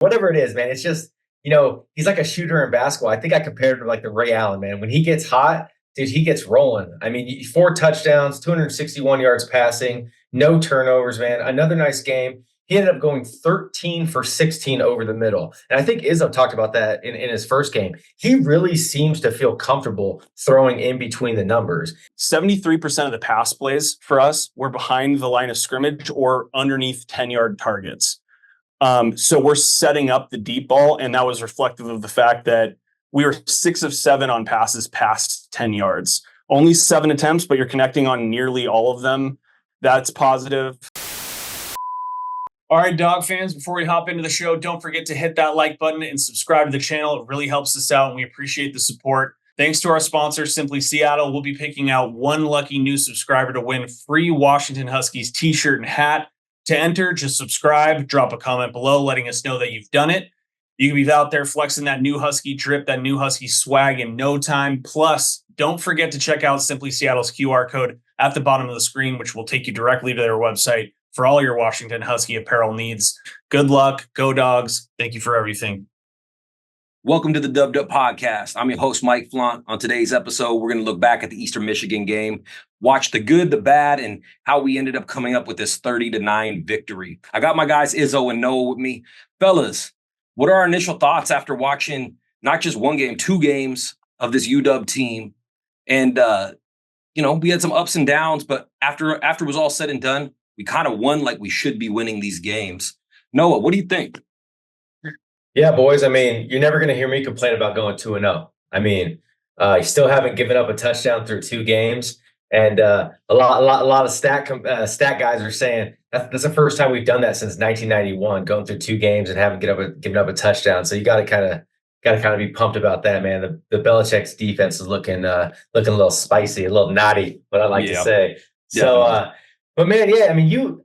whatever it is, man. It's just, he's like a shooter in basketball. I think I compared him to like the Ray Allen, man. When he gets hot, dude, he gets rolling. I mean, 4 touchdowns, 261 yards passing, no turnovers, man. Another nice game. He ended up going 13 for 16 over the middle. And I think Izzo talked about that in his first game. He really seems to feel comfortable throwing in between the numbers. 73% of the pass plays for us were behind the line of scrimmage or underneath 10-yard targets. So we're setting up the deep ball, and that was reflective of the fact that we were 6 of 7 on passes past 10 yards. Only 7 attempts, but you're connecting on nearly all of them. That's positive. All right, Dog fans, before we hop into the show, don't forget to hit that like button and subscribe to the channel. It really helps us out, and we appreciate the support. Thanks to our sponsor, Simply Seattle. We'll be picking out one lucky new subscriber to win free Washington Huskies t-shirt and hat. To enter, just subscribe, drop a comment below letting us know that you've done it. You can be out there flexing that new Husky drip, that new Husky swag in no time. Plus, don't forget to check out Simply Seattle's QR code at the bottom of the screen, which will take you directly to their website for all your Washington Husky apparel needs. Good luck. Go Dogs. Thank you for everything. Welcome to the Dubbed Up Podcast. I'm your host, Mike Flaunt. On today's episode, we're going to look back at the Eastern Michigan game, watch the good, the bad, and how we ended up coming up with this 30-9 victory. I got my guys Izzo and Noah with me. Fellas, what are our initial thoughts after watching not just one game, 2 games of this UW team? And, we had some ups and downs, but after it was all said and done, we kind of won like we should be winning these games. Noah, what do you think? Yeah, boys. I mean, you're never going to hear me complain about going 2-0. I mean, you still haven't given up a touchdown through 2 games, and a lot of stat guys are saying that's the first time we've done that since 1991, going through 2 games and haven't given up a touchdown. So you got to kind of be pumped about that, man. The Belichick's defense is looking a little spicy, a little naughty, what I like to say. So, but man, yeah, I mean, you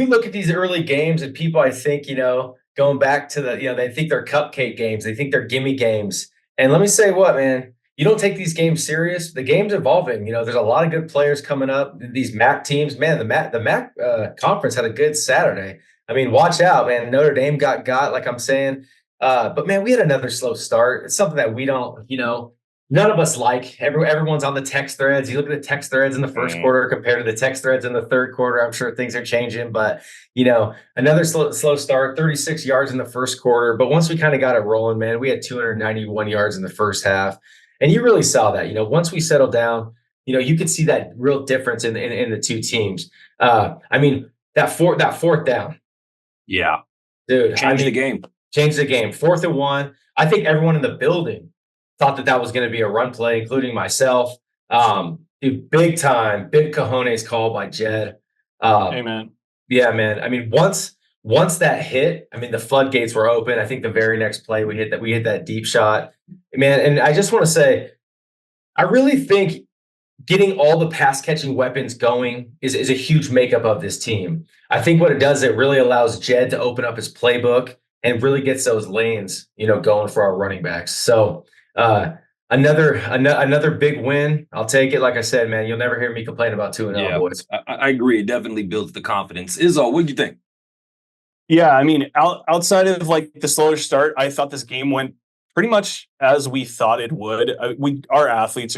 look at these early games and people, I think, going back to they think they're cupcake games. They think they're gimme games. And let me say what, man, you don't take these games serious. The game's evolving. There's a lot of good players coming up. These MAC teams, man, the MAC conference had a good Saturday. I mean, watch out, man. Notre Dame got like I'm saying. But, man, we had another slow start. It's something that we don't, none of us like. Everyone's on the text threads. You look at the text threads in the first quarter compared to the text threads in the third quarter. I'm sure things are changing, but another slow start, 36 yards in the first quarter. But once we kind of got it rolling, man, we had 291 yards in the first half, and you really saw that. Once we settled down, you could see that real difference in the 2 teams. I mean, that fourth down, yeah, dude, changed the game. 4th and 1. I think everyone in the building thought that was going to be a run play, including myself. Dude, big cojones call by Jed. Amen. Yeah, man. I mean, once that hit, I mean, the floodgates were open. I think the very next play we hit that deep shot, man. And I just want to say, I really think getting all the pass catching weapons going is a huge makeup of this team. I think what it does, it really allows Jed to open up his playbook and really gets those lanes, going for our running backs. So, another big win. I'll take it. Like I said, man, you'll never hear me complain about 2-0, boys. I agree. It definitely builds the confidence. Izzo, what do you think? Yeah, I mean, outside of like the slower start, I thought this game went pretty much as we thought it would. Our athletes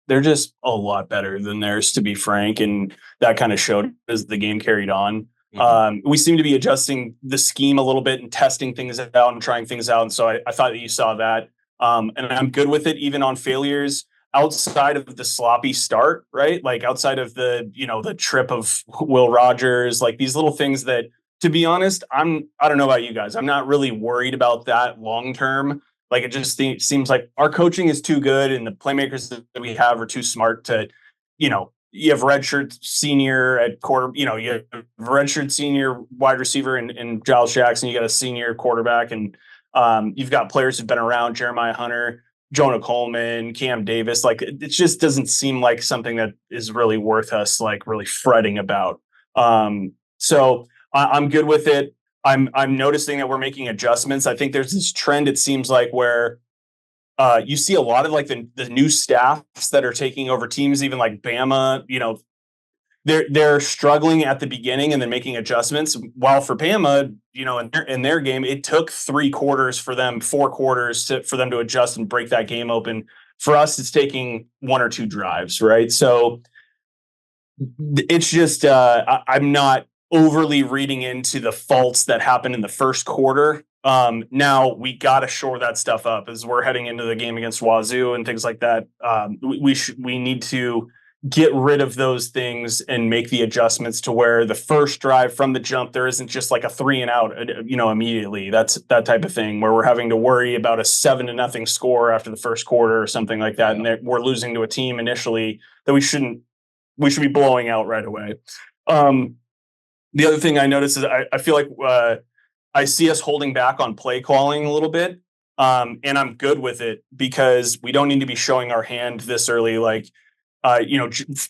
they're just a lot better than theirs, to be frank, and that kind of showed as the game carried on. Mm-hmm. We seem to be adjusting the scheme a little bit and testing things out and trying things out. And so I thought that you saw that. And I'm good with it, even on failures outside of the sloppy start, right? Like outside of the trip of Will Rogers, like these little things that, to be honest, I don't know about you guys. I'm not really worried about that long-term. Like it just seems like our coaching is too good and the playmakers that we have are too smart to, you have redshirt senior at quarter, you have redshirt senior wide receiver and Giles Jackson. You got a senior quarterback, and you've got players who've been around, Jeremiah Hunter, Jonah Coleman, Cam Davis. Like it just doesn't seem like something that is really worth us like really fretting about. So I'm good with it. I'm noticing that we're making adjustments. I think there's this trend, it seems like, where you see a lot of like the new staffs that are taking over teams, even like Bama, they're struggling at the beginning and then making adjustments. While for Bama, in their game, it took 3 quarters for them, 4 quarters for them to adjust and break that game open. For us, it's taking 1 or 2 drives, right? So it's just I'm not overly reading into the faults that happened in the first quarter. Now we got to shore that stuff up as we're heading into the game against Wazoo and things like that. We need to get rid of those things and make the adjustments to where the first drive from the jump, there isn't just like a 3 and out, immediately. That's that type of thing where we're having to worry about a 7-0 score after the first quarter or something like that. And we're losing to a team initially that we should be blowing out right away. The other thing I noticed is I feel like I see us holding back on play calling a little bit. And I'm good with it because we don't need to be showing our hand this early. Like,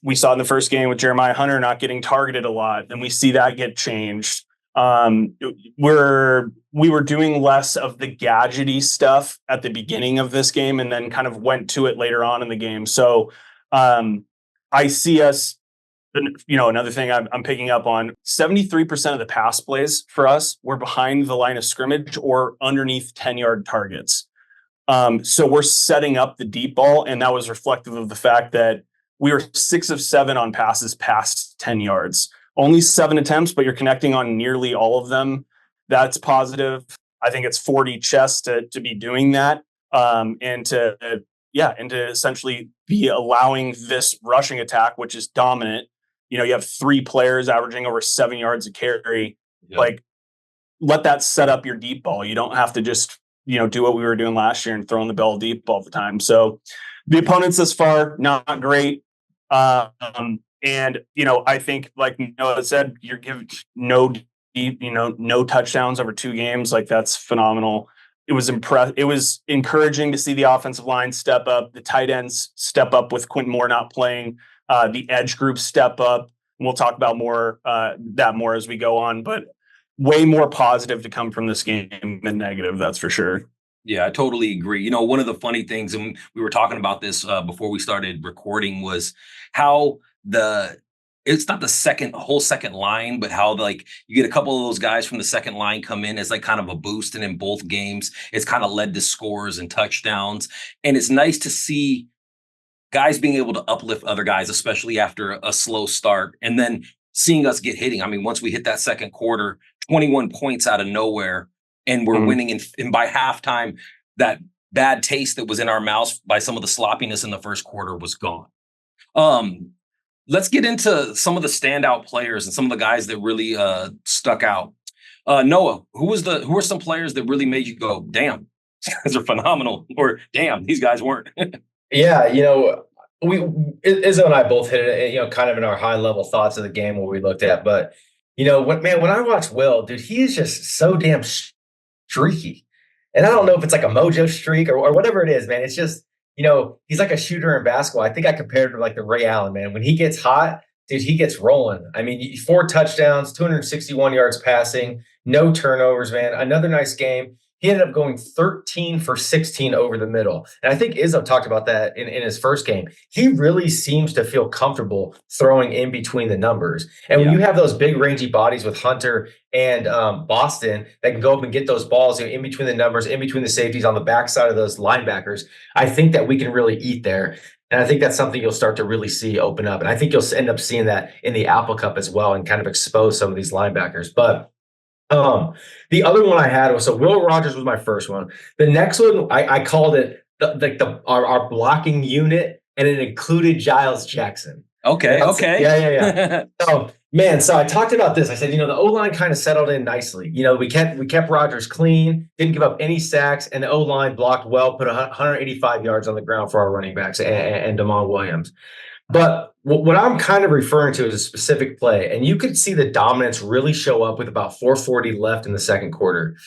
we saw in the first game with Jeremiah Hunter not getting targeted a lot, and we see that get changed. We were doing less of the gadgety stuff at the beginning of this game and then kind of went to it later on in the game. So I see us, another thing I'm picking up on, 73% of the pass plays for us were behind the line of scrimmage or underneath 10-yard targets. So we're setting up the deep ball, and that was reflective of the fact that we were 6 of 7 on passes past 10 yards. Only 7 attempts, but you're connecting on nearly all of them. That's positive. I think it's 40 chess to be doing that, and to essentially be allowing this rushing attack, which is dominant. You have 3 players averaging over 7 yards a carry. Yeah. Like, let that set up your deep ball. You don't have to just do what we were doing last year and throwing the ball deep all the time. So the opponents thus far, not great. And I think, like Noah said, you're giving no touchdowns over 2 games. Like, that's phenomenal. It was encouraging to see the offensive line step up, the tight ends step up with Quentin Moore not playing, the edge group step up. And we'll talk about more as we go on, but way more positive to come from this game than negative. That's for sure. Yeah, I totally agree. One of the funny things, and we were talking about this before we started recording, was how it's not the whole second line, but how you get a couple of those guys from the second line come in as kind of a boost, and in both games, it's kind of led to scores and touchdowns. And it's nice to see guys being able to uplift other guys, especially after a slow start, and then seeing us get hitting. I mean, once we hit that second quarter, 21 points out of nowhere, and we're winning. And by halftime, that bad taste that was in our mouths by some of the sloppiness in the first quarter was gone. Let's get into some of the standout players and some of the guys that really stuck out. Noah, who are some players that really made you go, damn, these guys are phenomenal, or damn, these guys weren't? Yeah, Izzo and I both hit it, kind of in our high level thoughts of the game where we looked at. But when I watch Will, dude, he is just so damn streaky. And I don't know if it's like a mojo streak or whatever it is, man. It's just, he's like a shooter in basketball. I think I compared him to the Ray Allen, man. When he gets hot, dude, he gets rolling. I mean, 4 touchdowns, 261 yards passing, no turnovers, man. Another nice game. He ended up going 13 for 16 over the middle. And I think Izzo talked about that in his first game. He really seems to feel comfortable throwing in between the numbers. And when you have those big rangy bodies with Hunter and Boston that can go up and get those balls in between the numbers, in between the safeties on the backside of those linebackers, I think that we can really eat there. And I think that's something you'll start to really see open up. And I think you'll end up seeing that in the Apple Cup as well and kind of expose some of these linebackers. But the other one I had was, so Will Rogers was my first one. The next one, I called it our blocking unit, and it included Giles Jackson. Okay. Yeah. So I talked about this. I said, the O-line kind of settled in nicely. We kept Rogers clean, didn't give up any sacks, and the O-line blocked well, put 185 yards on the ground for our running backs and Damon Williams. But what I'm kind of referring to is a specific play, and you could see the dominance really show up with about 4:40 left in the second quarter.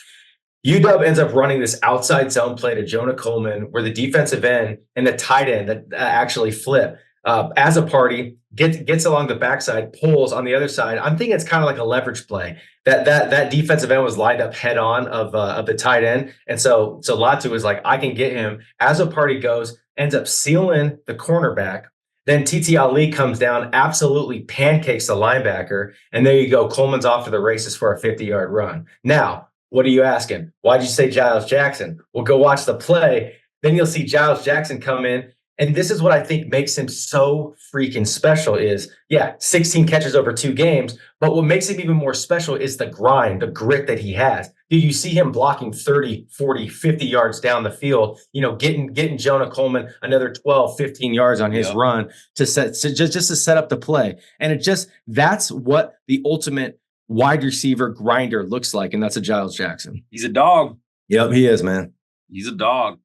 UW ends up running this outside zone play to Jonah Coleman, where the defensive end and the tight end that actually flip as a party gets along the backside, pulls on the other side. I'm thinking it's kind of like a leverage play. That defensive end was lined up head on of the tight end, and so Latu was like, I can get him. As a party goes, ends up sealing the cornerback. Then TT Ali comes down, absolutely pancakes the linebacker, and there you go. Coleman's off to the races for a 50-yard run. Now, what are you asking? Why'd you say Giles Jackson? Well, go watch the play. Then you'll see Giles Jackson come in. And this is what I think makes him so freaking special is, 16 catches over 2 games. But what makes him even more special is the grind, the grit that he has. Dude, you see him blocking 30, 40, 50 yards down the field, getting Jonah Coleman another 12, 15 yards on his run to set up the play. And that's what the ultimate wide receiver grinder looks like. And that's a Giles Jackson. He's a dog. Yep, he is, man. He's a dog.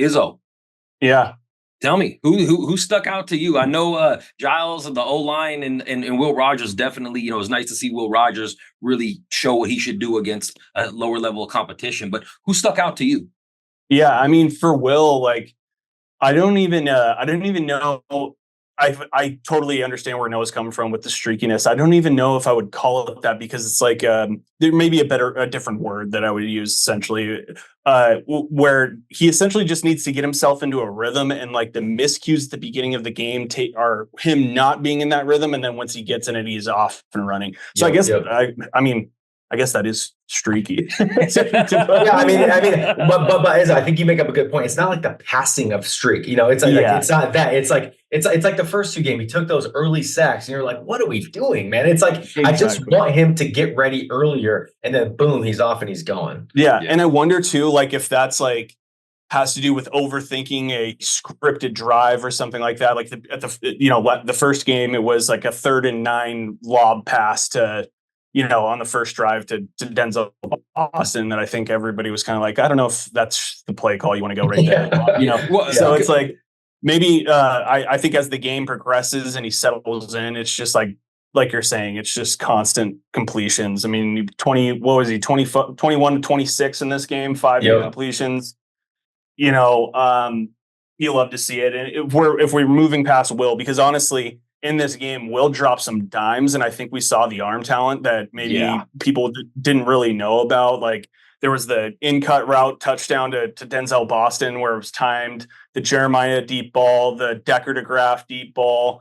Izzo. Yeah. Tell me, who stuck out to you? I know Giles and the O-line and Will Rogers definitely, it was nice to see Will Rogers really show what he should do against a lower level of competition. But who stuck out to you? Yeah, I mean, for Will, like, I don't even know. I totally understand where Noah's coming from with the streakiness. I don't even know if I would call it that because it's like there may be a different word that I would use essentially, where he essentially just needs to get himself into a rhythm, and like the miscues at the beginning of the game are him not being in that rhythm, and then once he gets in it, he's off and running. So I guess I guess that is streaky. But I think you make up a good point. It's not like the passing of streak. It's like it's not that. It's like the first 2 games. He took those early sacks, and you're like, what are we doing, man? It's like exactly. I just want him to get ready earlier, and then boom, he's off and he's going. Yeah, and I wonder too, like if that's like has to do with overthinking a scripted drive or something like that. Like the first game, it was like a 3rd and 9 lob pass to. On the first drive to Denzel Boston that I think everybody was kind of like, I don't know if that's the play call you want to go right there. So it's like maybe I think as the game progresses and he settles in, it's just like you're saying, it's just constant completions. I mean, 21 to 26 in this game, 5 completions. You love to see it. And if we're moving past Will, because honestly, in this game, Will dropped some dimes, and I think we saw the arm talent that maybe people didn't really know about. Like there was the in-cut route touchdown to Denzel Boston where it was timed, the Jeremiah deep ball, the Decker to Graff deep ball.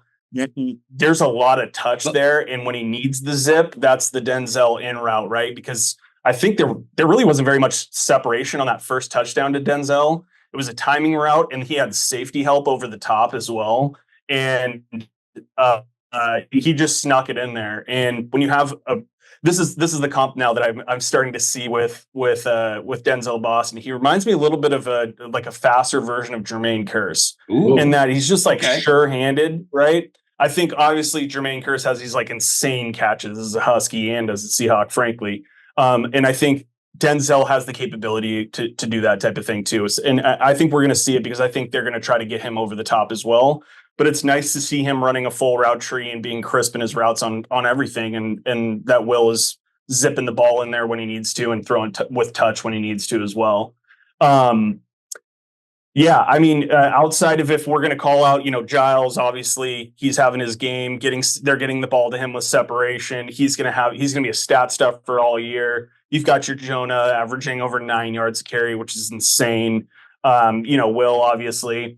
There's a lot of touch there, and when he needs the zip, that's the Denzel in route, right? Because I think there really wasn't very much separation on that first touchdown to Denzel. It was a timing route, and he had safety help over the top as well. And he just snuck it in there. And when you have this is the comp now that I'm starting to see with Denzel Boston. He reminds me a little bit of a faster version of Jermaine Kearse in that he's just like sure-handed, right? I think obviously Jermaine Kearse has these like insane catches as a Husky and as a Seahawk, frankly. And I think Denzel has the capability to do that type of thing too. And I think we're going to see it because I think they're going to try to get him over the top as well. But it's nice to see him running a full route tree and being crisp in his routes on everything. And that Will is zipping the ball in there when he needs to and throwing with touch when he needs to as well. Outside of if we're going to call out, Giles, obviously he's having his game, they're getting the ball to him with separation. He's going to be a stat stuff for all year. You've got your Jonah averaging over 9 yards a carry, which is insane. Will obviously.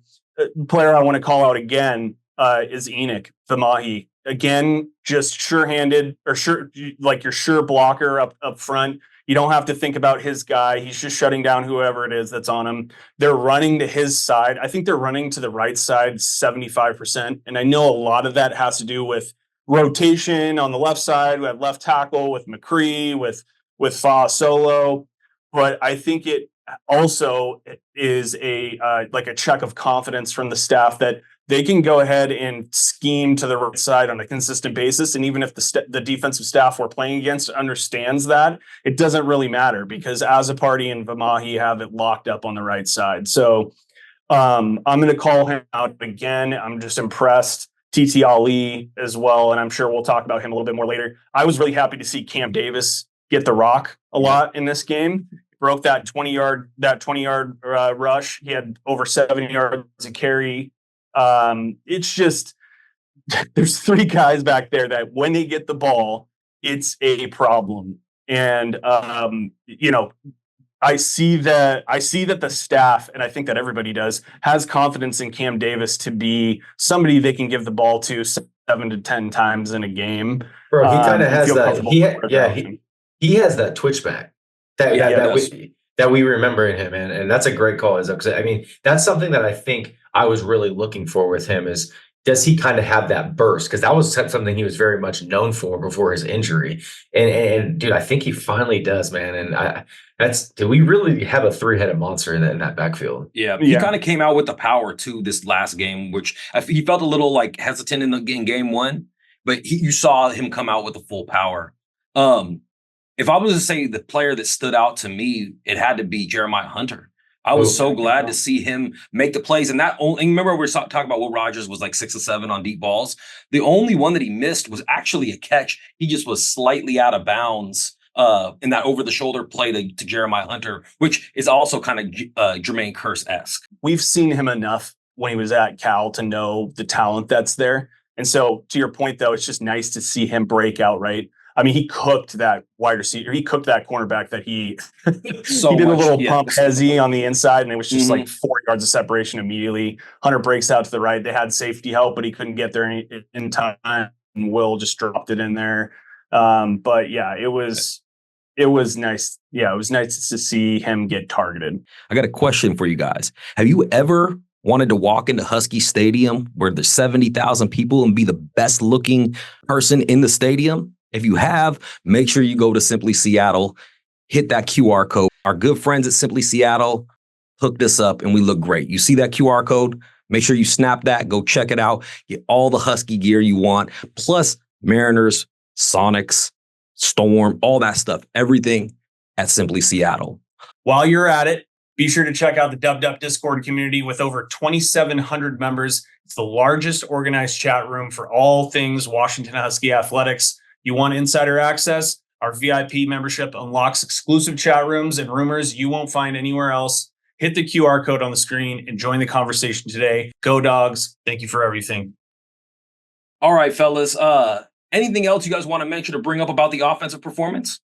Player I want to call out again is Enoch Thamahi. Again, just sure-handed or your sure blocker up front. You don't have to think about his guy. He's just shutting down whoever it is that's on him. They're running to his side. I think they're running to the right side 75%. And I know a lot of that has to do with rotation on the left side. We have left tackle with McCree, with Fa Solo. But I think it also is a check of confidence from the staff that they can go ahead and scheme to the right side on a consistent basis. And even if the defensive staff we're playing against understands that, it doesn't really matter because as a party and Vamahi have it locked up on the right side. So I'm going to call him out again. I'm just impressed. TT Ali as well. And I'm sure we'll talk about him a little bit more later. I was really happy to see Cam Davis get the rock a lot in this game. Broke that 20-yard rush. He had over 70 yards to carry. It's just there's 3 guys back there that when they get the ball, it's a problem. And I see that the staff, and I think that everybody does, has confidence in Cam Davis to be somebody they can give the ball to 7 to 10 times in a game. Bro, he kind of and has feel that. comfortable He has that twitch back Yeah, that we remember in him, man. And that's a great call, because I mean, that's something that I think I was really looking for with him is, does he kind of have that burst? Because that was something he was very much known for before his injury. And dude, I think he finally does, man. And do we really have a three-headed monster in that backfield? Yeah, he kind of came out with the power too this last game, which he felt a little like hesitant in game one, but you saw him come out with the full power. If I was to say the player that stood out to me, it had to be Jeremiah Hunter. I was so glad to see him make the plays. And remember, we were talking about Will Rogers was like 6 or 7 on deep balls. The only one that he missed was actually a catch. He just was slightly out of bounds in that over-the-shoulder play to Jeremiah Hunter, which is also kind of Jermaine Kearse-esque. We've seen him enough when he was at Cal to know the talent that's there. And so, to your point, though, it's just nice to see him break out, right? I mean, he cooked that wide receiver. He cooked that cornerback that he did a little pump hezzy on the inside, and it was just like 4 yards of separation immediately. Hunter breaks out to the right. They had safety help, but he couldn't get there in time. And Will just dropped it in there. But yeah, it was nice. Yeah, it was nice to see him get targeted. I got a question for you guys. Have you ever wanted to walk into Husky Stadium where there's 70,000 people and be the best looking person in the stadium? If you have, make sure you go to Simply Seattle, hit that QR code. Our good friends at Simply Seattle hooked us up and we look great. You see that QR code? Make sure you snap that, go check it out, get all the Husky gear you want, plus Mariners, Sonics, Storm, all that stuff, everything at Simply Seattle. While you're at it, be sure to check out the Dub Discord community with over 2,700 members. It's the largest organized chat room for all things Washington Husky athletics. You want insider access? Our VIP membership unlocks exclusive chat rooms and rumors you won't find anywhere else. Hit the QR code on the screen and join the conversation today. Go Dawgs. Thank you for everything. All right, fellas. Anything else you guys want to mention or bring up about the offensive performance?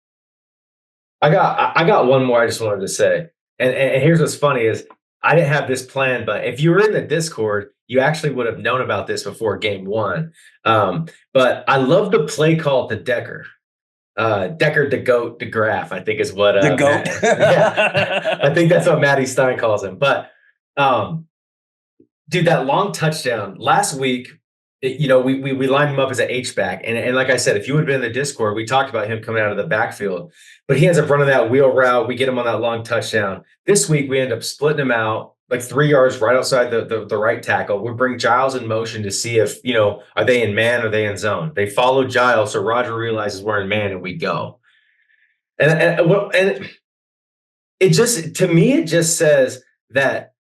I got one more I just wanted to say. And here's what's funny is I didn't have this plan, but if you were in the Discord, you actually would have known about this before game one. But I love the play call to Decker. Decker the GOAT DeGraff, I think is what the GOAT. Yeah, I think that's what Matty Stein calls him. But dude, that long touchdown last week, we lined him up as an H-back. And like I said, if you would have been in the Discord, we talked about him coming out of the backfield. But he ends up running that wheel route. We get him on that long touchdown. This week, we end up splitting him out like 3 yards right outside the right tackle. We bring Giles in motion to see if, are they in man or are they in zone? They follow Giles, so Roger realizes we're in man and we go. And it just, to me, it just says that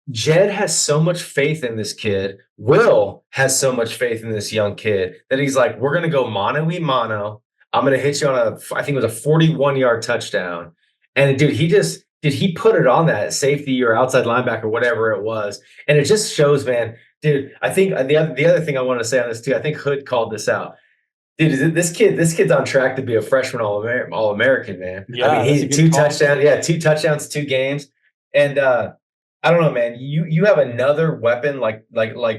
Jed has so much faith in this kid. Will has so much faith in this young kid that he's like, we're going to go mano-y-mano. I'm going to hit you on I think it was a 41-yard touchdown. And dude, he put it on that safety or outside linebacker, whatever it was. And it just shows, man, dude, I think the other thing I want to say on this too, I think Hood called this out. Dude, this kid's on track to be a freshman All-American, man. Yeah, I mean, he 2 touchdowns. Yeah, 2 touchdowns, 2 games. And I don't know, man. You have another weapon like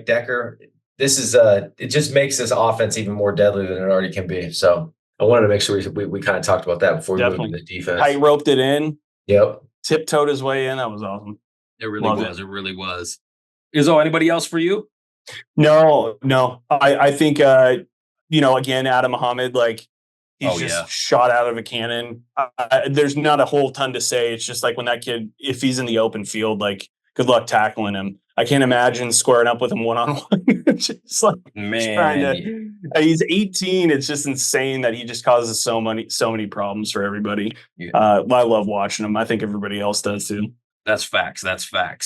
Decker. This is it just makes this offense even more deadly than it already can be. So I wanted to make sure we kind of talked about that before we moved to the defense. Tight roped it in. Yep. Tiptoed his way in. That was awesome. It really was. It really was. Izzo, anybody else for you? No. I think again, Adam Muhammad, like he's shot out of a cannon. There's not a whole ton to say. It's just like when that kid, if he's in the open field, like good luck tackling him. I can't imagine squaring up with him one-on-one. Just like he's 18. It's just insane that he just causes so many problems for everybody. Yeah. I love watching him. I think everybody else does too. That's facts.